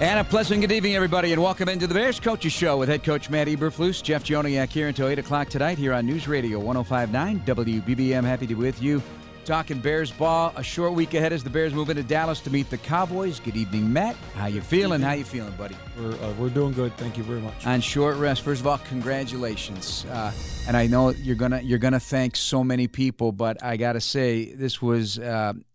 And a pleasant good evening, everybody, and welcome into the Bears Coaches Show with head coach Matt Eberflus. Jeff Joniak here until 8 o'clock tonight here on News Radio 105.9 WBBM. Happy to be with you. Talking Bears ball. A short week ahead as the Bears move into Dallas to meet the Cowboys. Good evening, Matt. How you feeling? How you feeling, buddy? We're doing good. Thank you very much. On short rest. First of all, congratulations. And I know you're gonna thank so many people, but I got to say this was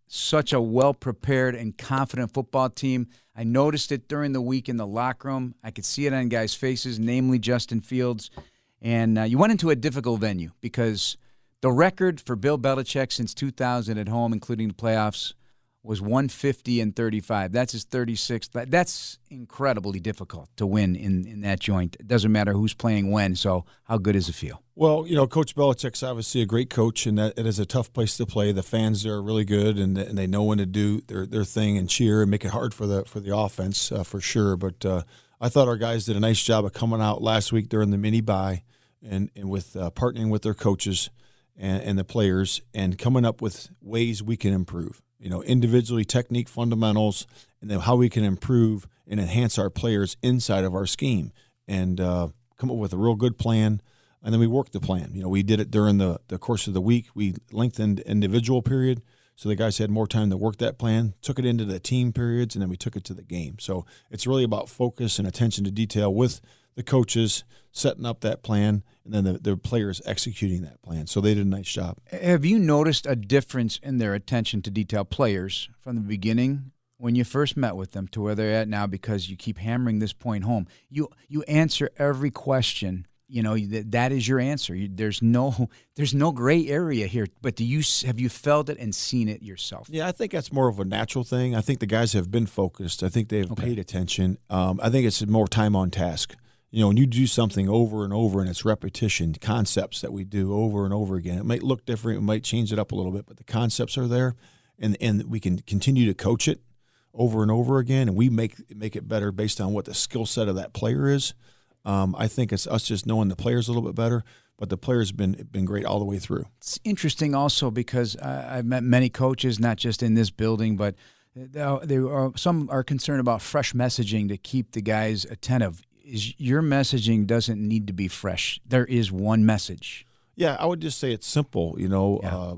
such a well-prepared and confident football team. I noticed it during the week in the locker room. I could see it on guys' faces, namely Justin Fields. And you went into a difficult venue because the record for Bill Belichick since 2000 at home, including the playoffs, was 150-35. That's his 36th. That's incredibly difficult to win in that joint. It doesn't matter who's playing when, so how good does it feel? Well, Coach Belichick's obviously a great coach, and that it is a tough place to play. The fans there are really good, and they know when to do their thing and cheer and make it hard for the offense for sure. But I thought our guys did a nice job of coming out last week during the mini-bye and with partnering with their coaches and the players and coming up with ways we can improve. Individually, technique, fundamentals, and then how we can improve and enhance our players inside of our scheme and come up with a real good plan. And then we worked the plan. We did it during the course of the week. We lengthened individual period, so the guys had more time to work that plan, took it into the team periods, and then we took it to the game. So it's really about focus and attention to detail with the coaches setting up that plan, and then the players executing that plan. So they did a nice job. Have you noticed a difference in their attention to detail, players, from the beginning when you first met with them to where they're at now, because you keep hammering this point home? You answer every question. That is your answer. There's no gray area here. But have you felt it and seen it yourself? Yeah, I think that's more of a natural thing. I think the guys have been focused. I think they've paid attention. I think it's more time on task. When you do something over and over and it's repetition, concepts that we do over and over again, it might look different, we might change it up a little bit, but the concepts are there, and we can continue to coach it over and over again, and we make it better based on what the skill set of that player is. I think it's us just knowing the players a little bit better, but the players have been great all the way through. It's interesting also because I've met many coaches, not just in this building, but some are concerned about fresh messaging to keep the guys attentive. Your messaging doesn't need to be fresh. There is one message. Yeah, I would just say it's simple.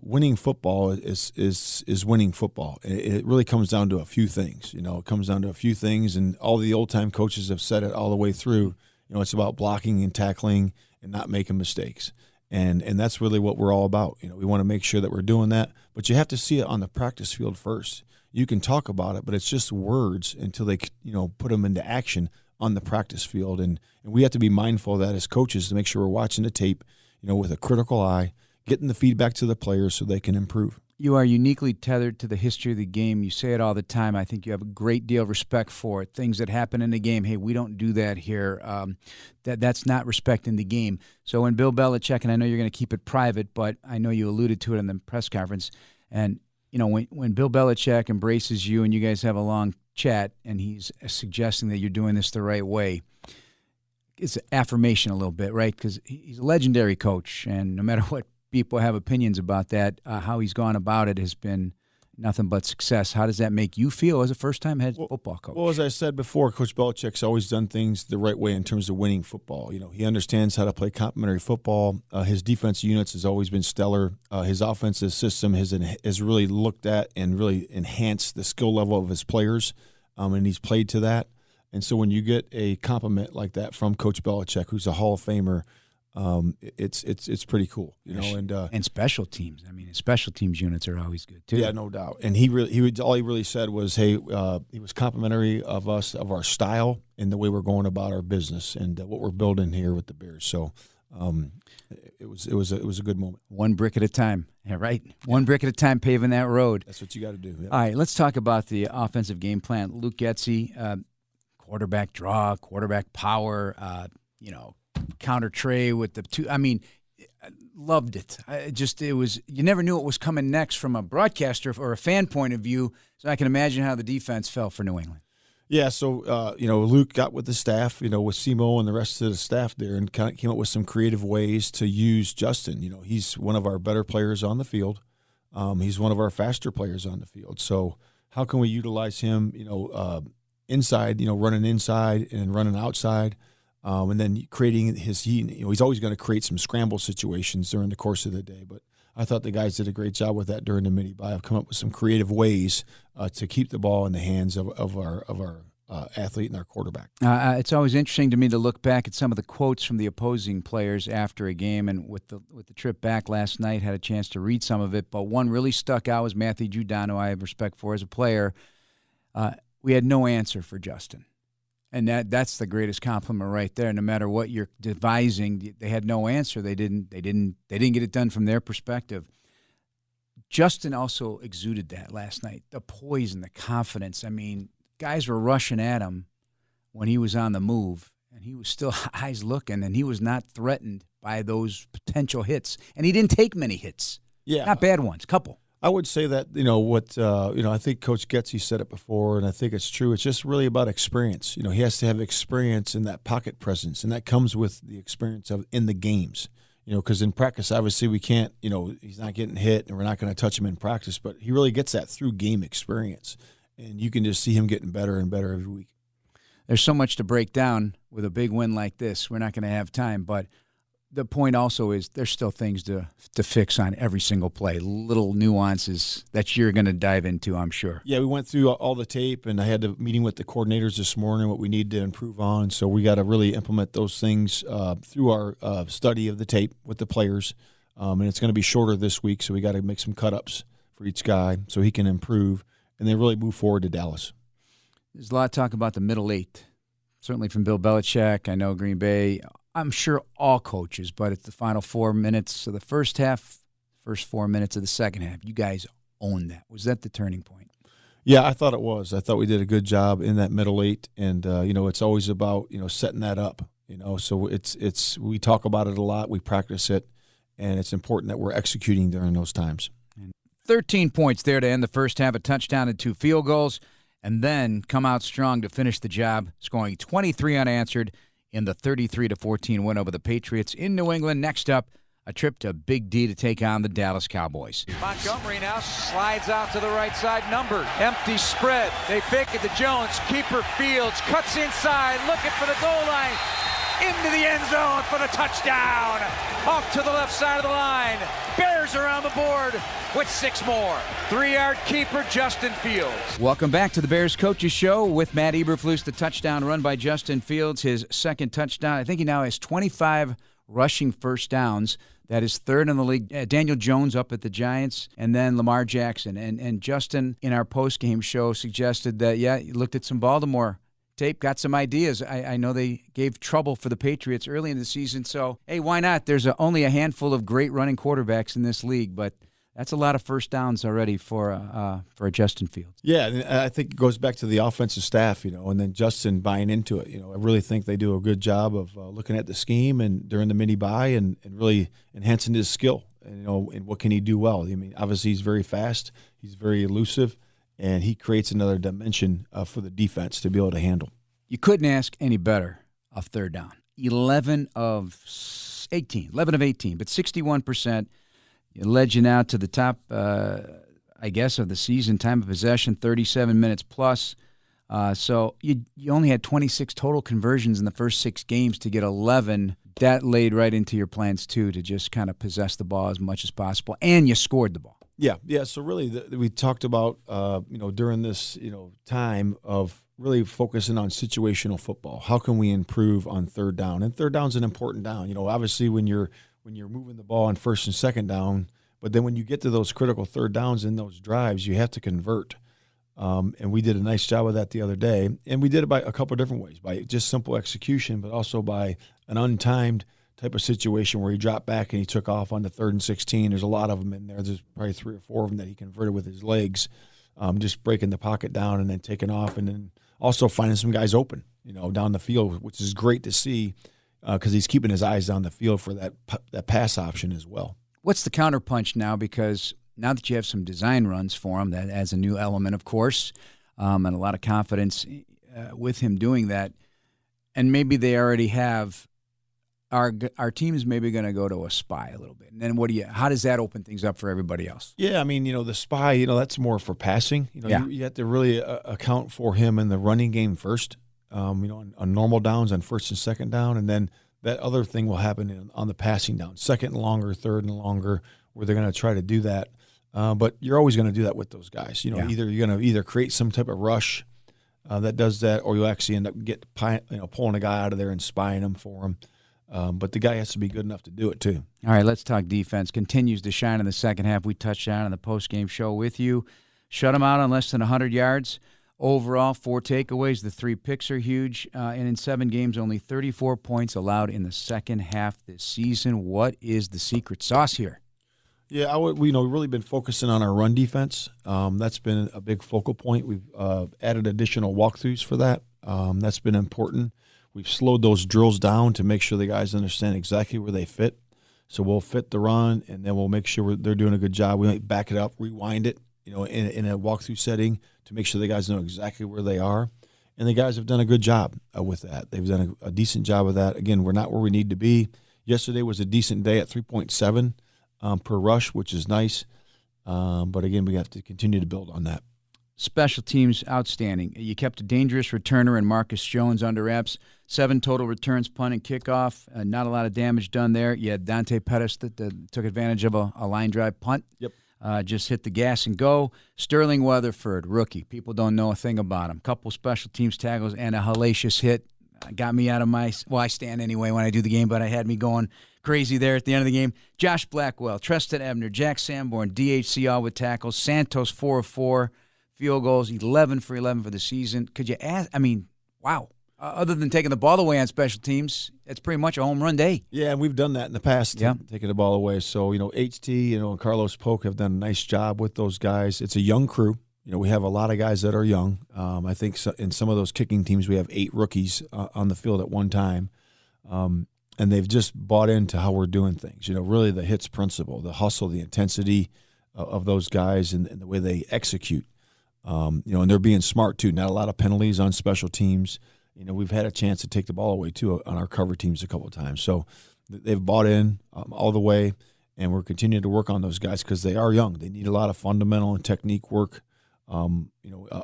Winning football is winning football. It really comes down to a few things. It comes down to a few things, and all the old-time coaches have said it all the way through. It's about blocking and tackling and not making mistakes. And that's really what we're all about. We want to make sure that we're doing that, but you have to see it on the practice field first. You can talk about it, but it's just words until they put them into action on the practice field, and we have to be mindful of that as coaches to make sure we're watching the tape, with a critical eye, getting the feedback to the players so they can improve. You are uniquely tethered to the history of the game. You say it all the time. I think you have a great deal of respect for it. Things that happen in the game, hey, we don't do that here. That's not respecting the game. So when Bill Belichick, and I know you're going to keep it private, but I know you alluded to it in the press conference, and when Bill Belichick embraces you and you guys have a long chat and he's suggesting that you're doing this the right way, it's an affirmation a little bit, right? Because he's a legendary coach, and no matter what people have opinions about that, how he's gone about it has been nothing but success. How does that make you feel as a first-time head football coach? Well, as I said before, Coach Belichick's always done things the right way in terms of winning football. He understands how to play complementary football. His defensive units has always been stellar. His offensive system has really looked at and really enhanced the skill level of his players, and he's played to that. And so when you get a compliment like that from Coach Belichick, who's a Hall of Famer, it's pretty cool, and special teams. I mean, special teams units are always good too. Yeah, no doubt. And all he really said was, hey, he was complimentary of us, of our style, and the way we're going about our business and what we're building here with the Bears. So it was a good moment. One brick at a time. Yeah, right. One brick at a time, paving that road. That's what you got to do. Yeah. All right, let's talk about the offensive game plan. Luke Getsy, quarterback draw, quarterback power. Counter tray with the two. I mean, I loved it. You never knew what was coming next from a broadcaster or a fan point of view. So I can imagine how the defense fell for New England. Yeah, so Luke got with the staff, with Simo and the rest of the staff there, and kind of came up with some creative ways to use Justin. He's one of our better players on the field. He's one of our faster players on the field. So how can we utilize him? inside, running inside and running outside, and then creating he's always going to create some scramble situations during the course of the day. But I thought the guys did a great job with that during the mini-bye. I've come up with some creative ways to keep the ball in the hands of our athlete and our quarterback. It's always interesting to me to look back at some of the quotes from the opposing players after a game, and with the trip back last night, had a chance to read some of it. But one really stuck out was Matthew Judon, who I have respect for as a player. We had no answer for Justin, and that's the greatest compliment right there. No matter what you're devising, they had no answer. They didn't get it done from their perspective. Justin also exuded that last night, the poise and the confidence. I mean, guys were rushing at him when he was on the move, and he was still eyes looking, and he was not threatened by those potential hits. And he didn't take many hits. Yeah. Not bad ones, couple. I would say that, I think Coach Getsy said it before, and I think it's true. It's just really about experience. He has to have experience in that pocket presence, and that comes with the experience in the games. Because in practice, obviously, we can't, he's not getting hit, and we're not going to touch him in practice, but he really gets that through game experience. And you can just see him getting better and better every week. There's so much to break down with a big win like this. We're not going to have time, but the point also is there's still things to fix on every single play, little nuances that you're going to dive into, I'm sure. Yeah, we went through all the tape, and I had a meeting with the coordinators this morning, what we need to improve on. So we got to really implement those things through our study of the tape with the players. And it's going to be shorter this week, so we got to make some cut-ups for each guy so he can improve. And then really move forward to Dallas. There's a lot of talk about the middle eight, certainly from Bill Belichick. I know Green Bay. I'm sure all coaches, but it's the final 4 minutes of the first half, first 4 minutes of the second half. You guys own that. Was that the turning point? Yeah, I thought it was. I thought we did a good job in that middle eight, and it's always about setting that up. So it's we talk about it a lot, we practice it, and it's important that we're executing during those times. 13 points there to end the first half, a touchdown and 2 field goals, and then come out strong to finish the job, scoring 23 unanswered in the 33-14 win over the Patriots in New England. Next up, a trip to Big D to take on the Dallas Cowboys. Montgomery now slides out to the right side, numbered. Empty spread. They fake it to Jones. Keeper Fields cuts inside, looking for the goal line. Into the end zone for the touchdown. Off to the left side of the line. Bears are on the board with 6 more. 3-yard keeper, Justin Fields. Welcome back to the Bears Coaches Show with Matt Eberflus. The touchdown run by Justin Fields, his second touchdown. I think he now has 25 rushing first downs. That is third in the league. Daniel Jones up at the Giants, and then Lamar Jackson. And Justin, in our postgame show, suggested that, he looked at some Baltimore tape, got some ideas. I know they gave trouble for the Patriots early in the season, so, hey, why not? There's only a handful of great running quarterbacks in this league, but that's a lot of first downs already for a Justin Fields. Yeah, and I think it goes back to the offensive staff, and then Justin buying into it. I really think they do a good job of looking at the scheme and during the mini-bye and really enhancing his skill, and what can he do well. I mean, obviously he's very fast, he's very elusive, and he creates another dimension for the defense to be able to handle. You couldn't ask any better of third down. 11 of 18, but 61%. It led you now to the top, of the season. Time of possession, 37 minutes plus. So you only had 26 total conversions in the first 6 games to get 11. That laid right into your plans, too, to just kind of possess the ball as much as possible, and you scored the ball. Yeah. So really, we talked about during this time of really focusing on situational football. How can we improve on third down? And third down's an important down. Obviously when you're moving the ball on first and second down, but then when you get to those critical third downs in those drives, you have to convert. And we did a nice job of that the other day, and we did it by a couple of different ways, by just simple execution, but also by an untimed type of situation where he dropped back and he took off on the 3rd and 16. There's a lot of them in there. There's probably 3 or 4 of them that he converted with his legs, just breaking the pocket down and then taking off, and then also finding some guys open, down the field, which is great to see because he's keeping his eyes down the field for that pass option as well. What's the counterpunch now? Because now that you have some design runs for him, that adds a new element, of course, and a lot of confidence with him doing that, and maybe they already have our team is maybe going to go to a spy a little bit. And then how does that open things up for everybody else? Yeah, I mean, the spy, that's more for passing. Yeah. You have to really account for him in the running game first, on normal downs, on first and second down, and then that other thing will happen on the passing down, second and longer, third and longer, where they're going to try to do that. But you're always going to do that with those guys. Either you're going to create some type of rush that does that, or you'll actually end up pulling a guy out of there and spying him for him. But the guy has to be good enough to do it too. All right, let's talk defense. Continues to shine in the second half. We touched on in the post-game show with you. Shut them out on less than 100 yards. Overall, 4 takeaways. The 3 picks are huge. And in 7 games, only 34 points allowed in the second half this season. What is the secret sauce here? Yeah, we've really been focusing on our run defense. That's been a big focal point. We've added additional walkthroughs for that. That's been important. We've slowed those drills down to make sure the guys understand exactly where they fit. So we'll fit the run, and then we'll make sure they're doing a good job. We might back it up, rewind it, in a walkthrough setting to make sure the guys know exactly where they are. And the guys have done a good job with that. They've done a decent job of that. Again, we're not where we need to be. Yesterday was a decent day at 3.7 per rush, which is nice. But again, we have to continue to build on that. Special teams, outstanding. You kept a dangerous returner in Marcus Jones under wraps. 7 total returns, punt and kickoff. Not a lot of damage done there. You had Dante Pettis that took advantage of a line drive punt. Yep. Just hit the gas and go. Sterling Weatherford, rookie. People don't know a thing about him. Couple special teams tackles and a hellacious hit. Got me out of I stand anyway when I do the game, but I had me going crazy there at the end of the game. Josh Blackwell, Treston Ebner, Jack Sanborn, DHC all with tackles. Santos 4 of 4. Field goals, 11 for 11 for the season. Could you ask? I mean, wow. Other than taking the ball away on special teams, it's pretty much a home run day. Yeah, and we've done that in the past, taking the ball away. So, HT, and Carlos Polk have done a nice job with those guys. It's a young crew. We have a lot of guys that are young. I think in some of those kicking teams, we have 8 rookies on the field at one time. And they've just bought into how we're doing things. Really the hits principle, the hustle, the intensity of those guys and the way they execute. And they're being smart too. Not a lot of penalties on special teams. We've had a chance to take the ball away too on our cover teams a couple of times. So they've bought in all the way, and we're continuing to work on those guys because they are young. They need a lot of fundamental and technique work, on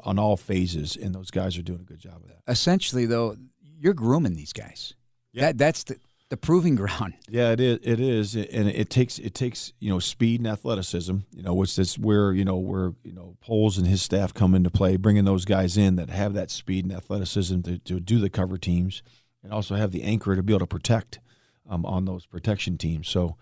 all phases, and those guys are doing a good job of that. Essentially, though, you're grooming these guys. Yeah. That's the proving ground. Yeah, it is, and it takes speed and athleticism. Which is where Poles and his staff come into play, bringing those guys in that have that speed and athleticism to do the cover teams, and also have the anchor to be able to protect on those protection teams. So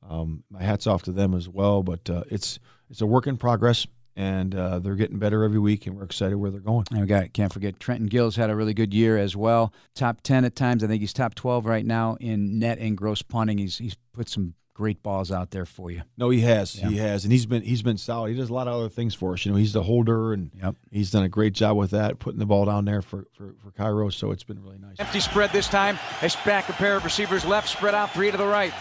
my hat's off to them as well. But it's a work in progress. And they're getting better every week, and we're excited where they're going. And can't forget, Trenton Gill's had a really good year as well. Top 10 at times. I think he's top 12 right now in net and gross punting. He's put some great balls out there for you. No, he has. Yeah. He has, and he's been solid. He does a lot of other things for us. He's the holder, and he's done a great job with that, putting the ball down there for Cairo. So it's been really nice. Empty spread this time. They back a pair of receivers left, spread out 3 to the right.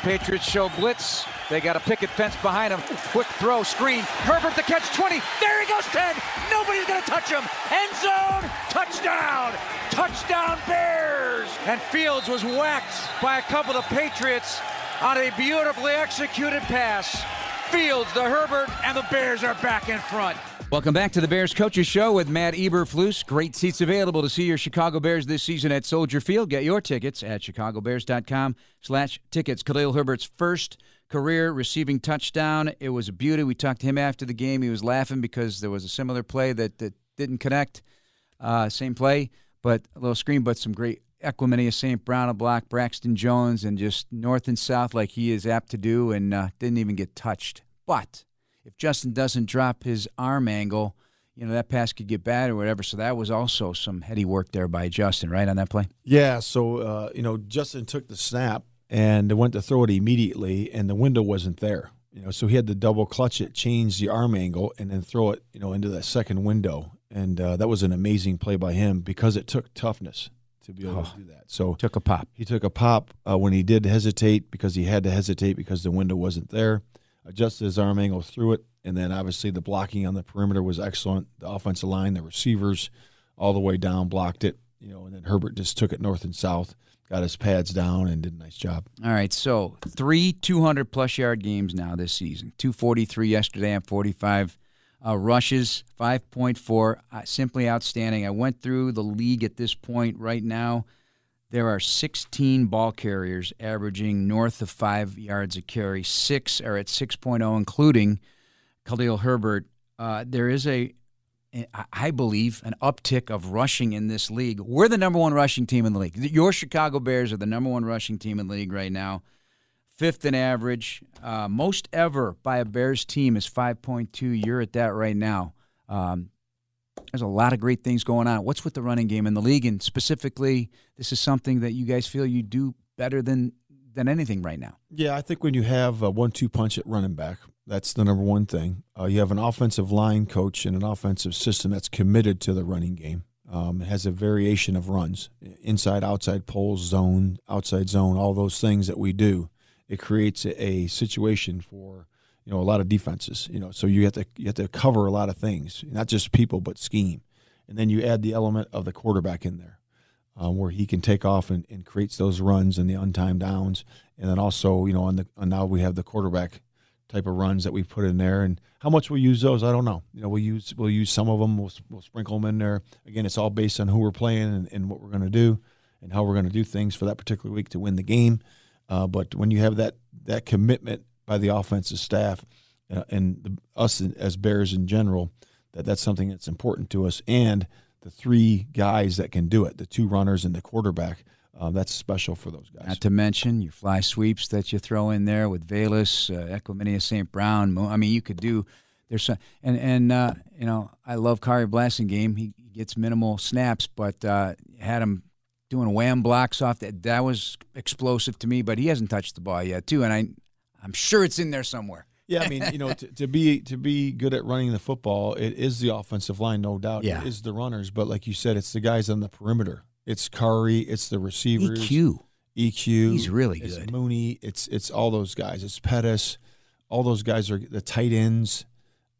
Patriots show blitz. They got a picket fence behind him. Quick throw, screen. Herbert to catch 20. There he goes, 10. Nobody's going to touch him. End zone. Touchdown. Touchdown Bears. And Fields was whacked by a couple of Patriots on a beautifully executed pass. Fields to Herbert, and the Bears are back in front. Welcome back to the Bears Coaches Show with Matt Eberflus. Great seats available to see your Chicago Bears this season at Soldier Field. Get your tickets at chicagobears.com/tickets. Khalil Herbert's first career receiving touchdown. It was a beauty. We talked to him after the game. He was laughing because there was a similar play that didn't connect. Same play, but a little screen, but some great Equimania, St. Brown, a block, Braxton Jones, and just north and south like he is apt to do, and didn't even get touched. But if Justin doesn't drop his arm angle, that pass could get bad or whatever. So that was also some heady work there by Justin, right, on that play? Yeah, so, Justin took the snap and went to throw it immediately, and the window wasn't there. So he had to double clutch it, change the arm angle, and then throw it, into that second window. And that was an amazing play by him because it took toughness to be able to do that. So took a pop. He took a pop when he did hesitate because he had to hesitate because the window wasn't there. Adjusted his arm angle through it, and then obviously the blocking on the perimeter was excellent. The offensive line, the receivers, all the way down blocked it, and then Herbert just took it north and south. got his pads down and did a nice job. All right, so 3 200-plus yard games now this season. 243 yesterday and 45 rushes, 5.4, simply outstanding. I went through the league at this point right now. There are 16 ball carriers averaging north of 5 yards a carry. 6 are at 6.0, including Khalil Herbert. There is I believe, an uptick of rushing in this league. We're the number one rushing team in the league. Your Chicago Bears are the number one rushing team in the league right now. 5th in average. Most ever by a Bears team is 5.2. You're at that right now. There's a lot of great things going on. What's with the running game in the league? And specifically, this is something that you guys feel you do better than anything right now. Yeah, I think when you have a 1-2 punch at running back, that's the number one thing. You have an offensive line coach and an offensive system that's committed to the running game. It has a variation of runs, inside, outside, pulls, zone, outside zone, all those things that we do. It creates a situation for a lot of defenses. So you have to cover a lot of things, not just people but scheme, and then you add the element of the quarterback in there, where he can take off and creates those runs and the untimed downs, and then also now we have the quarterback type of runs that we put in there, and how much we'll use those, I don't know. We'll use some of them. We'll sprinkle them in there. Again, it's all based on who we're playing and what we're going to do and how we're going to do things for that particular week to win the game. But when you have that commitment by the offensive staff and us as Bears in general, that's something that's important to us. And the 3 guys that can do it, the 2 runners and the quarterback, that's special for those guys. Not to mention your fly sweeps that you throw in there with Valus, Equimania St. Brown. I mean, you could do – there's some – and I love Kari Blasingame. He gets minimal snaps, but had him doing wham blocks off that. That was explosive to me, but he hasn't touched the ball yet too, and I'm sure it's in there somewhere. Yeah, I mean, to be good at running the football, it is the offensive line, no doubt. Yeah. It is the runners, but like you said, it's the guys on the perimeter. It's Kari, it's the receivers. EQ. He's really good. It's Mooney. It's all those guys. It's Pettis. All those guys are the tight ends.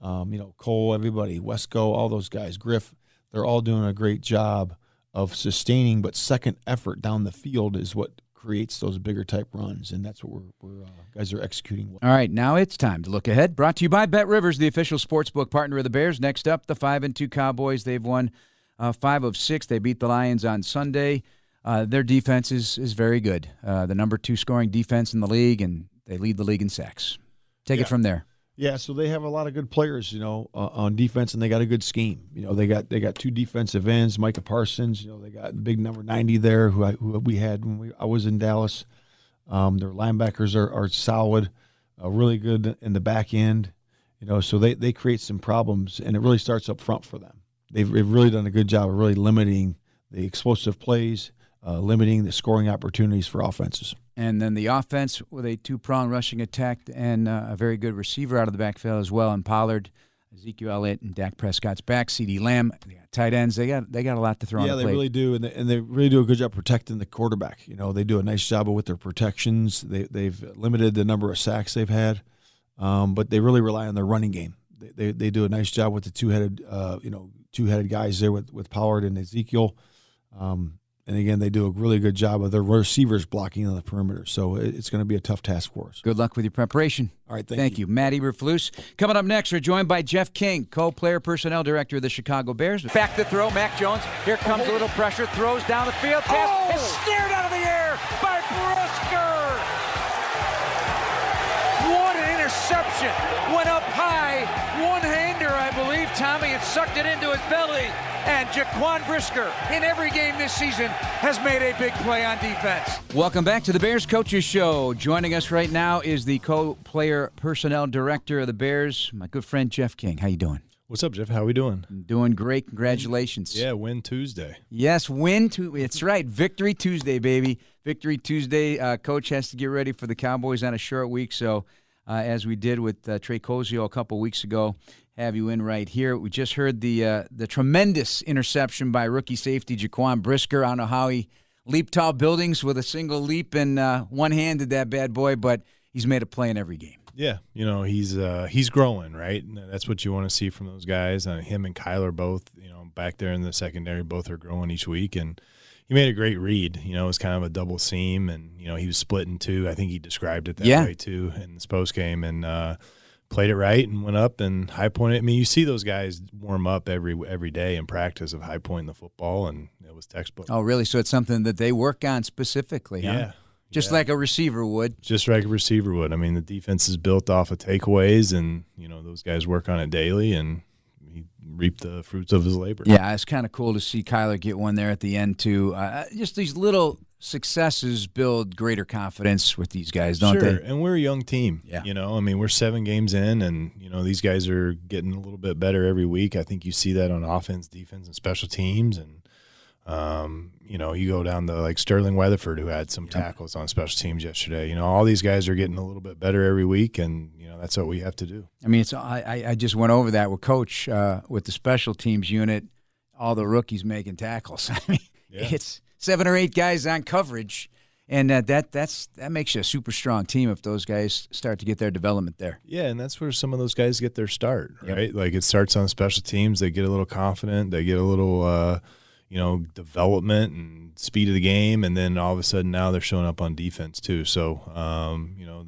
Cole, everybody, Wesco, all those guys, Griff. They're all doing a great job of sustaining, but second effort down the field is what creates those bigger type runs, and that's what we're guys are executing well. All right, now it's time to look ahead. Brought to you by Bet Rivers, the official sportsbook partner of the Bears. Next up, the 5-2 Cowboys. They've won 5 of 6. They beat the Lions on Sunday. Their defense is very good. The number 2 scoring defense in the league, and they lead the league in sacks. Take it from there. Yeah, so they have a lot of good players, on defense, and they got a good scheme. They got 2 defensive ends, Micah Parsons. They got big number 90 there, who we had when I was in Dallas. Their linebackers are solid, really good in the back end. So they create some problems, and it really starts up front for them. They've really done a good job of really limiting the explosive plays, limiting the scoring opportunities for offenses. And then the offense with a 2-prong rushing attack and a very good receiver out of the backfield as well. And Pollard, Ezekiel Elliott, and Dak Prescott's back. CeeDee Lamb, they got tight ends. They got a lot to throw on the plate. Yeah, they really do, and they really do a good job protecting the quarterback. They do a nice job with their protections. They've limited the number of sacks they've had, but they really rely on their running game. They do a nice job with the two-headed guys there with Pollard and Ezekiel. And again, they do a really good job of their receivers blocking on the perimeter. So it's going to be a tough task for us. Good luck with your preparation. All right, thank you. Matt Eberflus. Coming up next, we're joined by Jeff King, co-player personnel director of the Chicago Bears. Back to throw, Mac Jones. Here comes a little pressure. Throws down the field. Pass is snared out of the air by Brisker. What an interception. Went up high. One-hander, I believe, Tommy, and sucked it into his belly. And Jaquan Brisker, in every game this season, has made a big play on defense. Welcome back to the Bears Coaches Show. Joining us right now is the co-player personnel director of the Bears, my good friend Jeff King. How you doing? What's up, Jeff? How we doing? Doing great. Congratulations. Yeah, Win Tuesday. Yes, it's right. Victory Tuesday, baby. Victory Tuesday. Coach has to get ready for the Cowboys on a short week, so as we did with Trey Cozio a couple weeks ago, have you in right here. We just heard the tremendous interception by rookie safety Jaquan Brisker. I don't know how he leaped tall buildings with a single leap and one-handed that bad boy, but he's made a play in every game. Yeah, he's growing, right? And that's what you want to see from those guys. Him and Kyler both, back there in the secondary, both are growing each week. And, he made a great read. You know, it was kind of a double seam, and you know he was split in two. I think he described it that way too in this post game, and played it right and went up and high pointed. I mean, you see those guys warm up every day in practice of high pointing the football, and it was textbook. Oh, really? So it's something that they work on specifically, huh? Yeah. Just like a receiver would. Just like a receiver would. I mean, the defense is built off of takeaways, and you know those guys work on it daily, and he reaped the fruits of his labor. Yeah, it's kind of cool to see Kyler get one there at the end too. Just these little successes build greater confidence with these guys, don't they? Sure, and we're a young team. Yeah. You know, I mean, we're 7 games in, and you know these guys are getting a little bit better every week. I think you see that on offense, defense, and special teams, and you know, you go down to like Sterling Weatherford, who had some tackles on special teams yesterday. You know, all these guys are getting a little bit better every week, and you know that's what we have to do. I mean, I just went over that with Coach with the special teams unit. All the rookies making tackles. I mean, it's 7 or 8 guys on coverage, and that makes you a super strong team if those guys start to get their development there. Yeah, and that's where some of those guys get their start, right? Like it starts on special teams. They get a little confident. They get a little you know, development and speed of the game, and then all of a sudden now they're showing up on defense too. So, you know,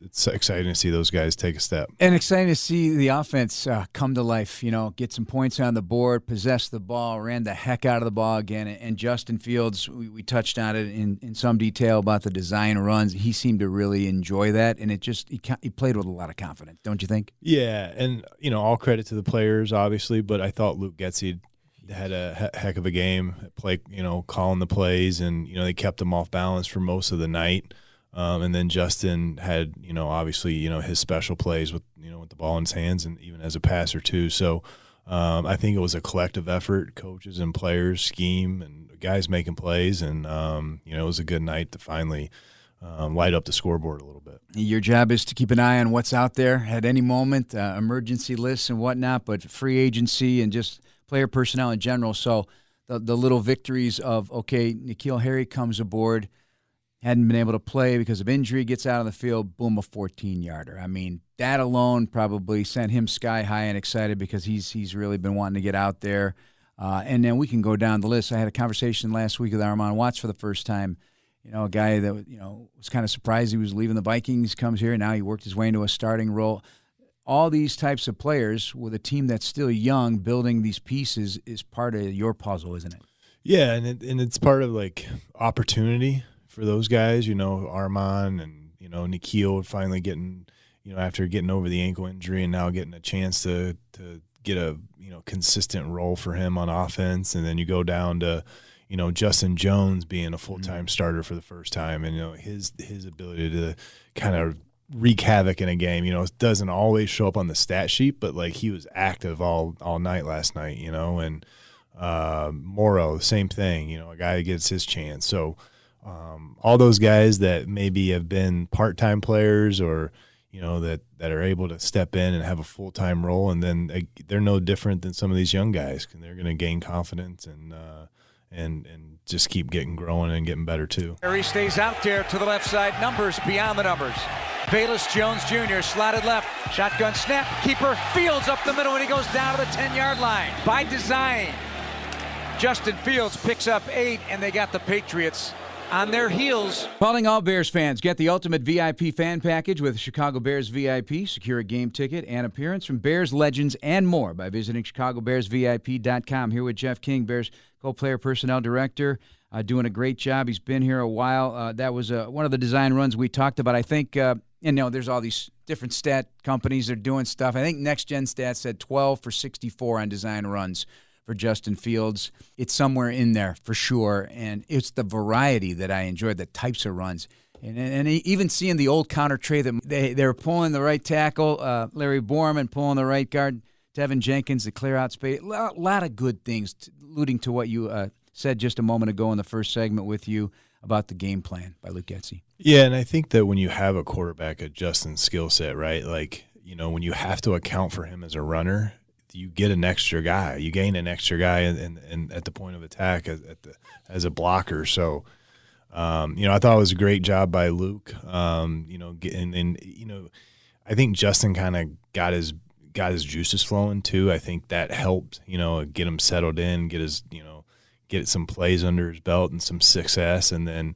it's exciting to see those guys take a step. And exciting to see the offense come to life, you know, get some points on the board, possess the ball, ran the heck out of the ball again. And Justin Fields, we touched on it in some detail about the design runs. He seemed to really enjoy that, and he played with a lot of confidence, don't you think? Yeah, and, you know, all credit to the players, obviously, but I thought Luke Getsy had a heck of a game, you know, calling the plays, and you know they kept him off balance for most of the night. And then Justin had, you know, obviously, you know, his special plays with the ball in his hands, and even as a passer too. So I think it was a collective effort, coaches and players, scheme, and guys making plays, and you know, it was a good night to finally light up the scoreboard a little bit. Your job is to keep an eye on what's out there at any moment, emergency lists and whatnot, but free agency and just player personnel in general. So the little victories of, okay, N'Keal Harry comes aboard, hadn't been able to play because of injury, gets out on the field, boom, a 14-yarder. I mean, that alone probably sent him sky high and excited because he's really been wanting to get out there. And then we can go down the list. I had a conversation last week with Armand Watts for the first time. You know, a guy that, you know, was kind of surprised he was leaving the Vikings, comes here, now he worked his way into a starting role. All these types of players with a team that's still young, building these pieces is part of your puzzle, isn't it? Yeah, and it's part of like opportunity for those guys. You know, Armand and you know N'Keal finally getting, you know, after getting over the ankle injury and now getting a chance to get a, you know, consistent role for him on offense, and then you go down to, you know, Justin Jones being a full-time starter for the first time, and you know his ability to kind of wreak havoc in a game. You know, it doesn't always show up on the stat sheet, but like he was active all night last night, you know, and Morrow, same thing, you know, a guy gets his chance. So all those guys that maybe have been part-time players or, you know, that are able to step in and have a full-time role, and then they're no different than some of these young guys. They're going to gain confidence and just keep growing and getting better too. Harry stays out there to the left side. Numbers beyond the numbers. Bayless Jones Jr. slotted left. Shotgun snap. Keeper Fields up the middle, and he goes down to the 10-yard line. By design, Justin Fields picks up 8, and they got the Patriots on their heels. Calling all Bears fans, get the ultimate VIP fan package with Chicago Bears VIP. Secure a game ticket and appearance from Bears legends and more by visiting ChicagoBearsVIP.com. Here with Jeff King, Bears co-player personnel director, doing a great job. He's been here a while. That was one of the design runs we talked about. I think, you know, there's all these different stat companies that are doing stuff. I think Next Gen Stats said 12 for 64 on design runs for Justin Fields. It's somewhere in there for sure, and it's the variety that I enjoyed, the types of runs. And even seeing the old counter trade that they were pulling the right tackle, Larry Borman pulling the right guard, Tevin Jenkins to clear out space. A lot of good things, alluding to what you said just a moment ago in the first segment with you about the game plan by Luke Getsy. Yeah, and I think that when you have a quarterback at Justin's skill set, right, like, you know, when you have to account for him as a runner, you get an extra guy. You gain an extra guy and at the point of attack as a blocker. So, you know, I thought it was a great job by Luke. You know, and you know, I think Justin kind of got his juices flowing too. I think that helped, you know, get him settled in, get get some plays under his belt and some success, and then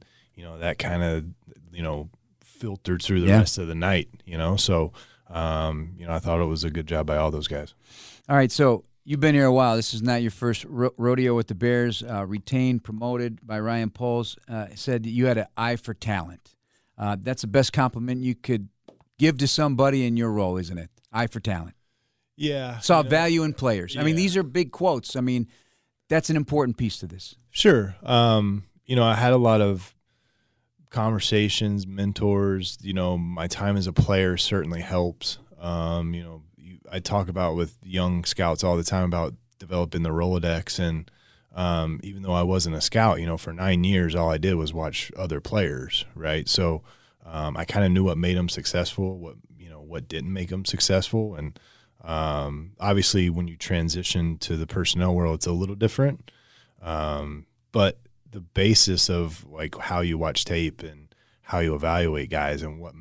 that kind of filtered through the rest of the night. So I thought it was a good job by all those guys. All right, so you've been here a while. This is not your first rodeo with the Bears. Retained, promoted by Ryan Poles. Said that you had an eye for talent. That's the best compliment you could give to somebody in your role, isn't it? Eye for talent. Yeah. Saw value in players. Yeah. I mean, these are big quotes. I mean, that's an important piece to this. Sure. I had a lot of conversations, mentors. My time as a player certainly helps. I talk about with young scouts all the time about developing the Rolodex, and even though I wasn't a scout, for 9 years, all I did was watch other players, right? So I kind of knew what made them successful, what didn't make them successful, and obviously when you transition to the personnel world, it's a little different. But the basis of like how you watch tape and how you evaluate guys and what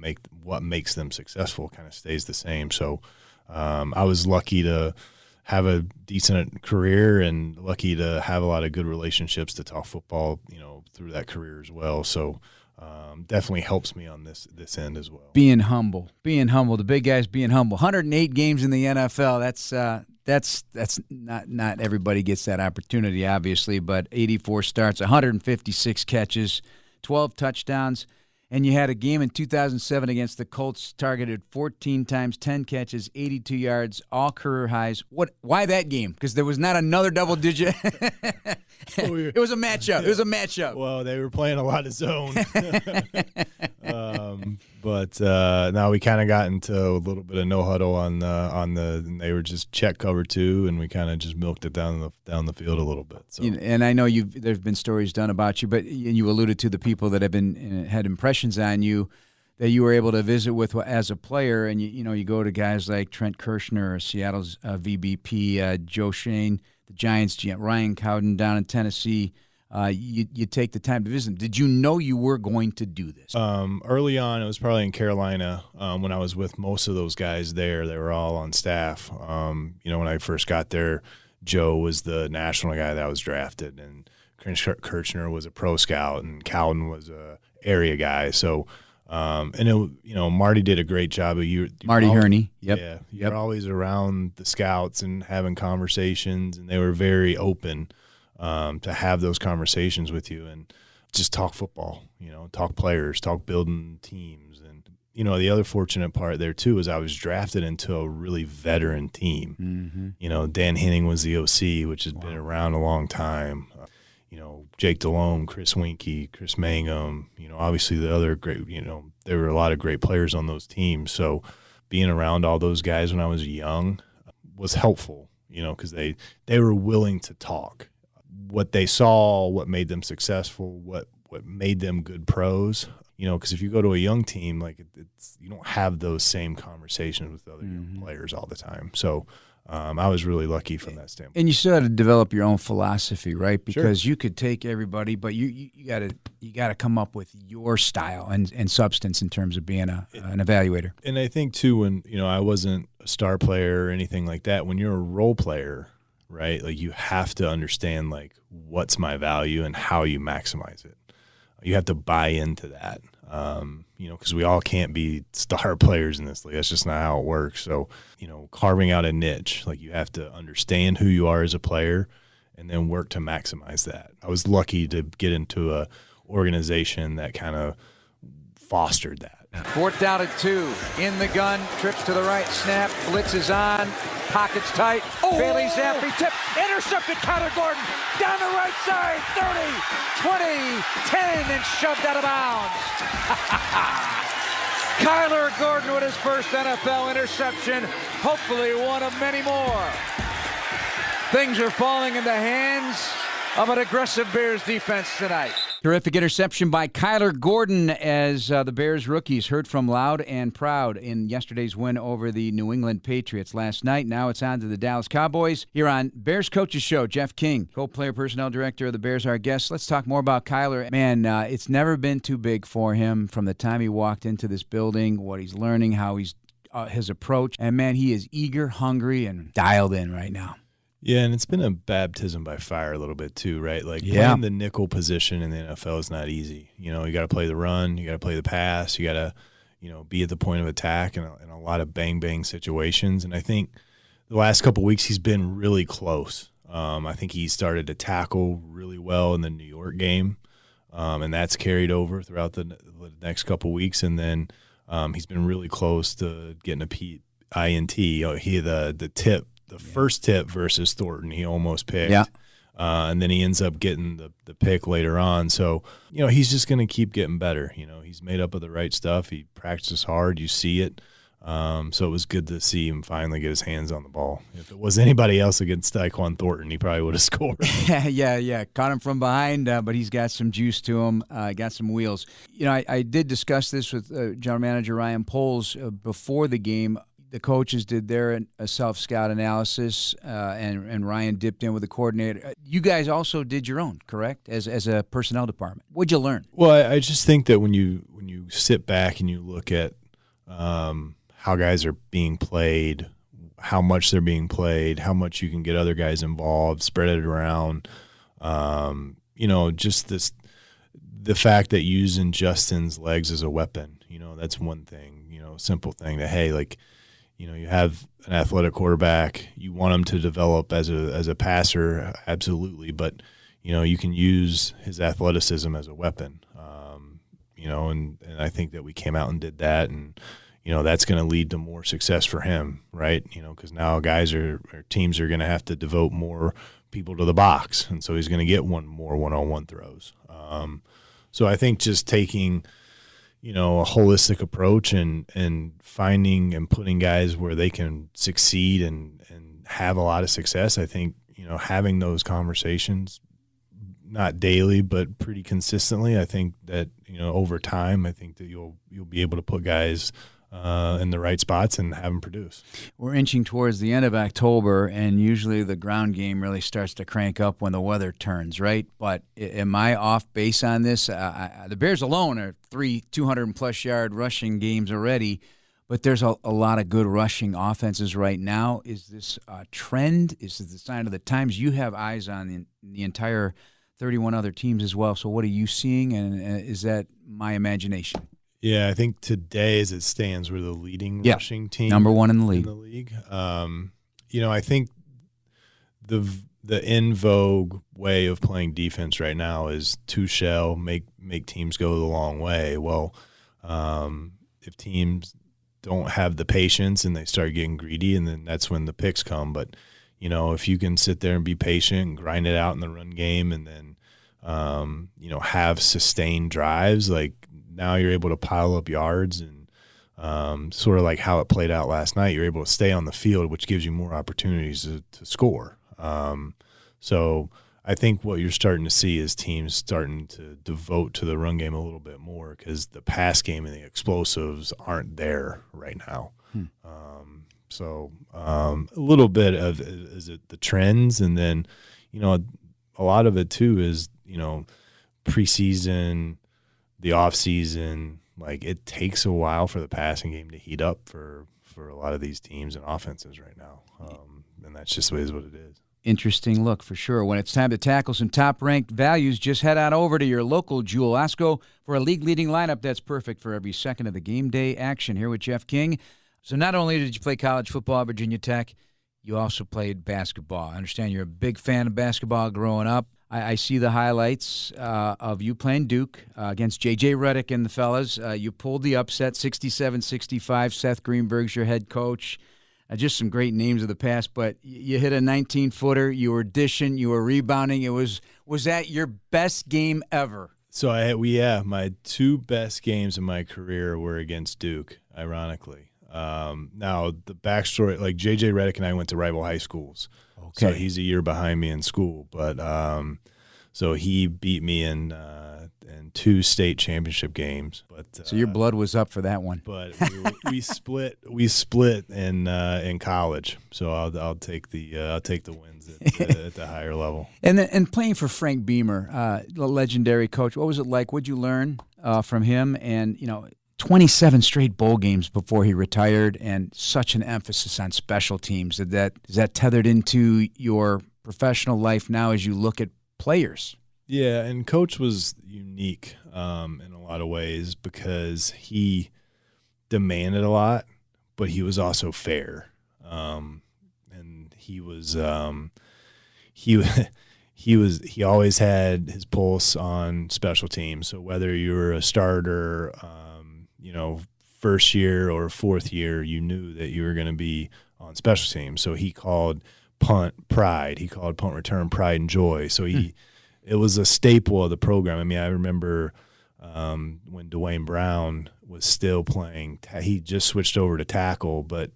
makes them successful kind of stays the same. So I was lucky to have a decent career and lucky to have a lot of good relationships to talk football, through that career as well. So definitely helps me on this end as well. Being humble. The big guys being humble. 108 games in the NFL. That's not everybody gets that opportunity, obviously, but 84 starts, 156 catches, 12 touchdowns. And you had a game in 2007 against the Colts, targeted 14 times, 10 catches, 82 yards, all career highs. Why that game? Because there was not another double digit. It was a matchup. Well, they were playing a lot of zone. But now we kind of got into a little bit of no huddle on the and they were just check cover 2, and we kind of just milked it down the field a little bit. So. And I know there's been stories done about you, but you alluded to the people that have had impressions on you that you were able to visit with as a player, and you go to guys like Trent Kirshner, Seattle's VBP, Joe Shane, the Giants GM, Ryan Cowden down in Tennessee. You take the time to visit them. Did you know you were going to do this? Early on, it was probably in Carolina when I was with most of those guys there. They were all on staff. When I first got there, Joe was the national guy that was drafted, and Kirchner was a pro scout, and Cowden was a area guy. So, Marty did a great job. Marty Herney. Yep. Yeah. You're always around the scouts and having conversations, and they were very open to have those conversations with you and just talk football, talk players, talk building teams. And, the other fortunate part there too is I was drafted into a really veteran team. Mm-hmm. Dan Henning was the OC, which has been around a long time. Jake Delhomme, Chris Winkie, Chris Mangum, obviously the other great, there were a lot of great players on those teams. So being around all those guys when I was young was helpful, because they were willing to talk. What they saw, what made them successful, what made them good pros, because if you go to a young team, like you don't have those same conversations with other young players all the time. So I was really lucky from that standpoint. And you still had to develop your own philosophy, right? Because you could take everybody, but you got to come up with your style and substance in terms of being an evaluator. And I think too, when I wasn't a star player or anything like that, when you're a role player, right? Like you have to understand like what's my value and how you maximize it. You have to buy into that, because we all can't be star players in this league. That's just not how it works. So, carving out a niche, like you have to understand who you are as a player and then work to maximize that. I was lucky to get into a organization that kind of fostered that. 4th down and 2. In the gun, trips to the right, snap, blitz is on, pockets tight. Bailey Zappi, tip, intercepted Kyler Gordon, down the right side, 30, 20, 10, and shoved out of bounds. Kyler Gordon with his first NFL interception, hopefully one of many more. Things are falling in the hands of an aggressive Bears defense tonight. Terrific interception by Kyler Gordon as the Bears rookies heard from loud and proud in yesterday's win over the New England Patriots last night. Now it's on to the Dallas Cowboys. Here on Bears Coaches Show, Jeff King, co-player personnel director of the Bears, our guest. Let's talk more about Kyler. Man, it's never been too big for him from the time he walked into this building, what he's learning, how he's his approach. And, man, he is eager, hungry, and dialed in right now. Yeah, and it's been a baptism by fire a little bit too, right? Like Yeah. playing the nickel position in the NFL is not easy. You got to play the run, you got to play the pass, you got to, be at the point of attack in a lot of bang situations. And I think the last couple of weeks he's been really close. I think he started to tackle really well in the New York game, and that's carried over throughout the next couple of weeks. And then he's been really close to getting a INT. The tip. The first tip versus Thornton, he almost picked. Yeah. And then he ends up getting the pick later on. So, he's just going to keep getting better. He's made up of the right stuff. He practices hard. You see it. So it was good to see him finally get his hands on the ball. If it was anybody else against Tyquan Thornton, he probably would have scored. Yeah. Caught him from behind, but he's got some juice to him, got some wheels. I did discuss this with General Manager Ryan Poles before the game. The coaches did their self-scout analysis, and Ryan dipped in with the coordinator. You guys also did your own, correct, as a personnel department. What'd you learn? Well, I just think that when you sit back and you look at how guys are being played, how much they're being played, how much you can get other guys involved, spread it around, just the fact that using Justin's legs as a weapon, that's one thing, simple thing that, hey, like, you have an athletic quarterback. You want him to develop as a passer, absolutely. But you can use his athleticism as a weapon. And I think that we came out and did that, and that's going to lead to more success for him, right? Because now teams are going to have to devote more people to the box, and so he's going to get more one-on-one throws. So I think just taking a holistic approach and finding and putting guys where they can succeed and have a lot of success. I think, having those conversations, not daily, but pretty consistently, I think that, over time, I think that you'll be able to put guys in the right spots and have them produce. We're inching towards the end of October, and usually the ground game really starts to crank up when the weather turns, right? But am I off base on this? The Bears alone are 3 200-plus yard rushing games already, but there's a lot of good rushing offenses right now. Is this a trend? Is this the sign of the times? You have eyes on the entire 31 other teams as well, so what are you seeing, and is that my imagination? Yeah, I think today, as it stands, we're the leading rushing team, number one in the league. I think the in vogue way of playing defense right now is two shell, make teams go the long way. Well, if teams don't have the patience and they start getting greedy, and then that's when the picks come. But if you can sit there and be patient and grind it out in the run game, and then have sustained drives, like, now you're able to pile up yards, and sort of like how it played out last night, you're able to stay on the field, which gives you more opportunities to score. So I think what you're starting to see is teams starting to devote to the run game a little bit more, because the pass game and the explosives aren't there right now. So a little bit of is it the trends, and then a lot of it too is preseason, the off season, like, it takes a while for the passing game to heat up for a lot of these teams and offenses right now, and that's just what it is. Interesting look for sure. When it's time to tackle some top-ranked values, just head on over to your local Jewel Osco for a league-leading lineup that's perfect for every second of the game day action. Here with Jeff King. So not only did you play college football at Virginia Tech, you also played basketball. I understand you're a big fan of basketball growing up. I see the highlights of you playing Duke against J.J. Redick and the fellas. You pulled the upset, 67-65. Seth Greenberg's your head coach. Just some great names of the past, but you hit a 19-footer. You were dishing. You were rebounding. Was that your best game ever? So my two best games in my career were against Duke, ironically. Now, the backstory, like, J.J. Redick and I went to rival high schools. Okay. So he's a year behind me in school. But so he beat me in 2 state championship games. But so your blood was up for that one. But we split in college. So I'll take the wins at the higher level. And playing for Frank Beamer, the legendary coach, what was it like? What'd you learn from him? And 27 straight bowl games before he retired, and such an emphasis on special teams. Is that tethered into your professional life now as you look at players? Yeah, and Coach was unique in a lot of ways because he demanded a lot, but he was also fair. And he was he always had his pulse on special teams. So whether you were a starter, first year or fourth year, you knew that you were going to be on special teams. So he called punt pride. He called punt return pride and joy. So it was a staple of the program. I mean, I remember when Dwayne Brown was still playing, he just switched over to tackle, but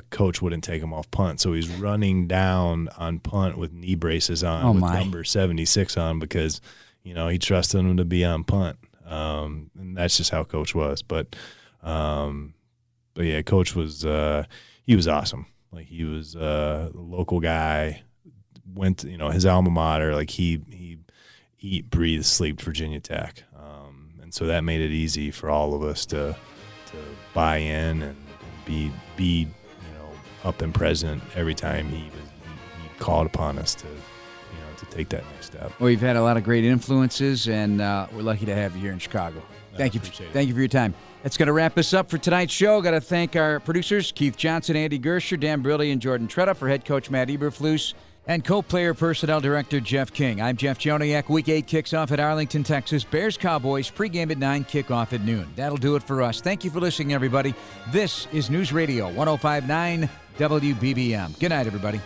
Coach wouldn't take him off punt. So he's running down on punt with knee braces on with number 76 on because, he trusted him to be on punt. And that's just how Coach was. But yeah, Coach was he was awesome. Like he was a local guy, went to, his alma mater, like he eat, breathe, sleep Virginia Tech. And so that made it easy for all of us to buy in and be up and present every time he called upon us to take that next step. Well, you've had a lot of great influences, and we're lucky to have you here in Chicago. Thank you for your time. That's going to wrap us up for tonight's show. Got to thank our producers, Keith Johnson, Andy Gersher, Dan Brilli, and Jordan Tretta, for head coach Matt Eberflus, and co-player personnel director Jeff King. I'm Jeff Joniak. Week 8 kicks off at Arlington, Texas. Bears-Cowboys, pregame at 9, kickoff at noon. That'll do it for us. Thank you for listening, everybody. This is News Radio 105.9 WBBM. Good night, everybody.